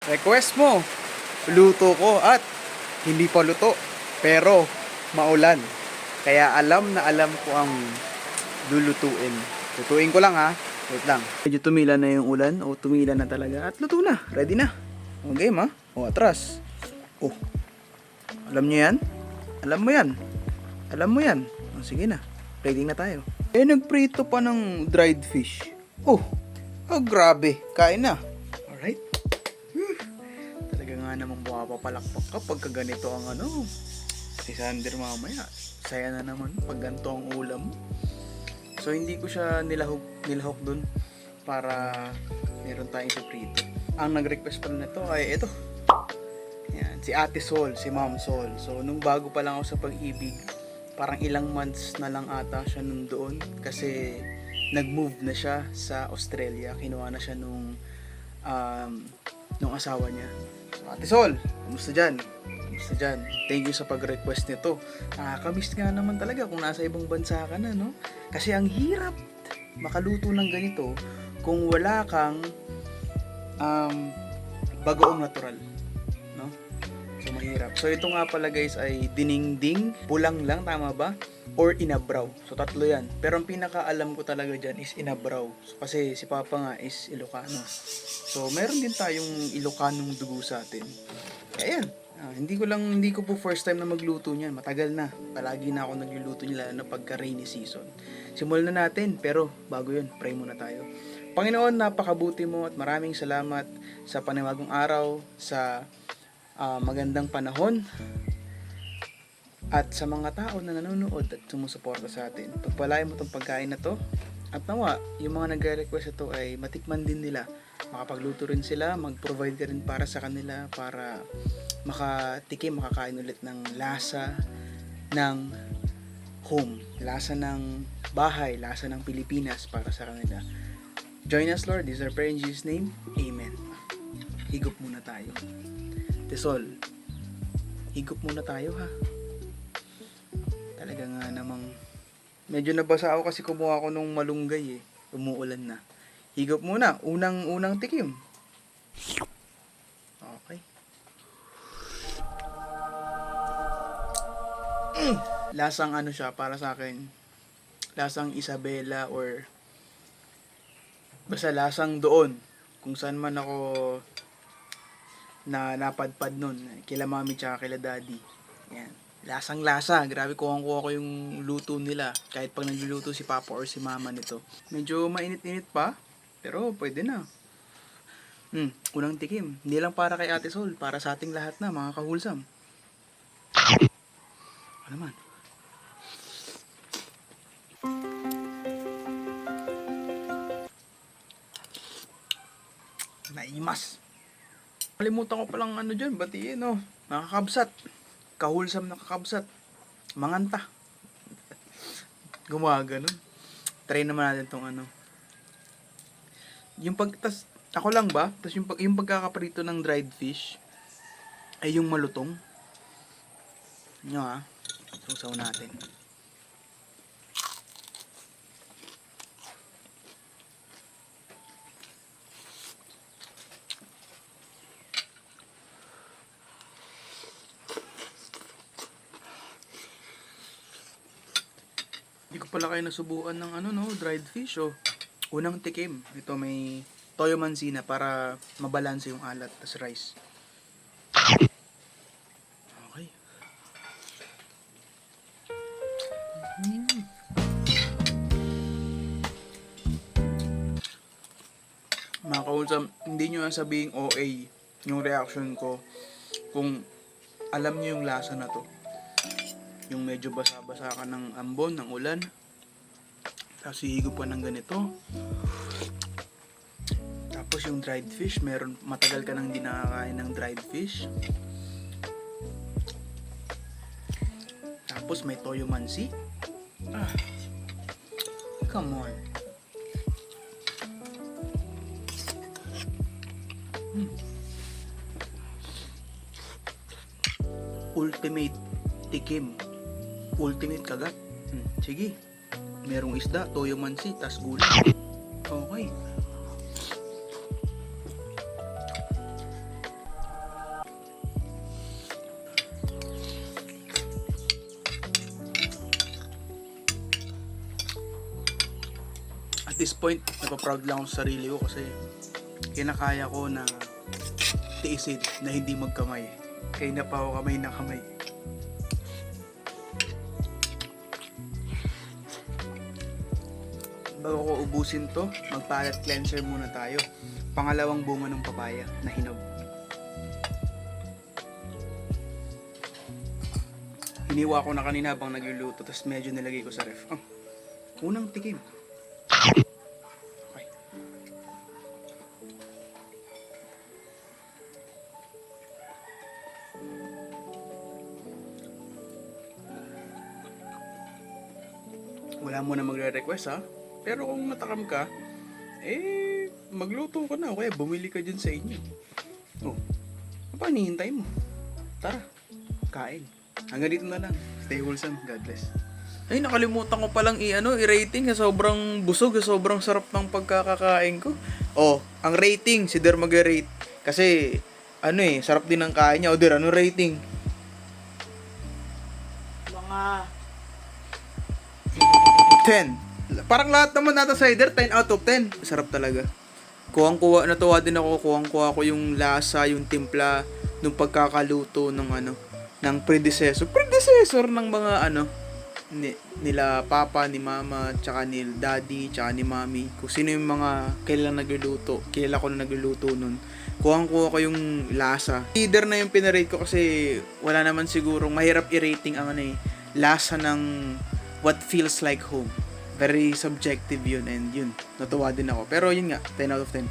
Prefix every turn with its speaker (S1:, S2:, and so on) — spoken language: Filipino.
S1: Request mo, luto ko at hindi pa luto, pero maulan. Kaya alam na alam ko ang lulutuin. Lutuin ko lang ha, wait lang. Medyo tumila na yung ulan, o tumila na talaga at luto na, ready na. O game ha, o atras. Oh, alam nyo yan? Alam mo yan? Alam mo yan? O sige na, ready na tayo. Eh nagprito pa ng dried fish. Oh, grabe, kain na. Alright. Talaga nga namang mapapalakpak ka pagka ganito ang ano. Si Sander mamaya, saya na naman pag ganito ang ulam. So hindi ko siya nilahok dun para meron tayong suprito. Ang nag-request pa nito ay ito. Yan, si Ate Sol, si Ma'am Sol. So nung bago pa lang ako sa pag-ibig, parang ilang months na lang ata siya nun doon kasi nag-move na siya sa Australia. Kinuha na siya nung asawa niya. So, Ate Sol, kumusta dyan? Kumusta dyan? Thank you sa pag-request nito. Nakakamiss nga naman talaga kung nasa ibang bansa ka na, no? Kasi ang hirap makaluto ng ganito kung wala kang bagoong natural, no? So mahirap. So ito nga pala guys ay diningding, pulang lang, tama ba? Or inabraw. So tatlo yan. Pero ang pinakaalam ko talaga dyan is inabraw. So, kasi si Papa nga is Ilocano. So meron din tayong Ilocanong dugo sa atin. Kaya yan. Hindi ko po first time na magluto niyan. Matagal na. Palagi na ako nagluluto niya lalo na pagka rainy season. Simulan na natin. Pero bago yun, pray muna tayo. Panginoon, napakabuti mo at maraming salamat sa panibagong araw, sa magandang panahon, at sa mga tao na nanonood at sumusuporta sa atin. Pagpalain mo itong pagkain na to. At nawa, yung mga nagre-request ito ay matikman din nila. Makapagluto rin sila, mag-provide ka rin para sa kanila para makakain ulit ng lasa ng home, lasa ng bahay, lasa ng Pilipinas para sa kanila. Join us, Lord. This is our prayer in Jesus' name. Amen. Higop muna tayo. Tesol, higop muna tayo ha. Talaga nga namang medyo nabasa ako kasi kumuha ako nung malunggay eh. Umuulan na. Higop muna. Unang tikim. Okay. Lasang ano siya para sa akin. Lasang Isabela or basta lasang doon. Kung saan man ako na napadpad nun. Kila mami tsaka kila daddy. Yan. Lasang lasa. Grabe kuha ko yung luto nila. Kahit pag nagluluto si Papa or si Mama nito. Medyo mainit-init pa. Pero pwede na. Unang tikim. Hindi lang para kay Ate Sol. Para sa ating lahat na mga kahulsam. Ano naman? Naimas. Kalimutan ko palang ano dyan. Batiin no. Nakakabsat. Kahulsam na kakabsat. Manganta. Gumagano. Try naman natin tong ano. Ako lang ba? Tas yung pagkakaprito ng dried fish ay yung malutong. Nyo ha. Susaw natin. Hindi ko pala kayo nasubukan ng dried fish oh. Unang tikim. Ito may toyo mansina para mabalanse yung alat tas rice. Okay. Mga kaulsam, hindi nyo sabihin OA yung reaction ko kung alam nyo yung lasa na to. Yung medyo basa-basa ka ng ambon, ng ulan. Tapos hihigop ka ng ganito. Tapos yung dried fish, matagal ka nang hindi nakakain ng dried fish. Tapos may toyo mansi. Come on. Ultimate tikim. Ultimate kagat. Sige. Merong isda, toyo mansi, tas gulay. Okay. this point, napaproud lang ako sa sarili ko kasi kinakaya ko na tiisin na hindi magkamay. Kaya na pa ako kamay na kamay. Bago ko ubusin to, mag-palate cleanser muna tayo. Pangalawang bunga ng papaya na hinog. Hiniwa ko na kanina habang nagluluto, tapos medyo nilagay ko sa ref. Unang tikim. Okay. Wala mo na magre-request ha. Pero kung natakam ka, magluto ka na o kaya bumili ka dyan sa inyo. Oh, paano hihintay mo? Tara, kain. Hanggang dito na lang. Stay wholesome. God bless. Ay, nakalimutan ko palang i-rating sa sobrang busog, sa sobrang sarap ng pagkakakain ko. Oh, ang rating, si Der mag-rate. Kasi, sarap din ang kain niya. O Der, ano rating?
S2: Mga
S1: 10. Parang lahat naman nata sa Cider, 10 out of 10. Sarap talaga. Kuwang-kuwa, natuwa din ako, kuwang-kuwa ko yung lasa, yung timpla, nung pagkakaluto ng predecessor ng mga nila papa, ni mama, tsaka ni daddy, tsaka ni mami. Kung sino yung mga kilala ko na nagluluto nun. Kuwang-kuwa ko yung lasa. Cider na yung pinarate ko kasi wala naman sigurong mahirap i-rating ang lasa ng what feels like home. Very subjective yun, and yun, natuwa din ako. Pero yun nga, 10 out of 10.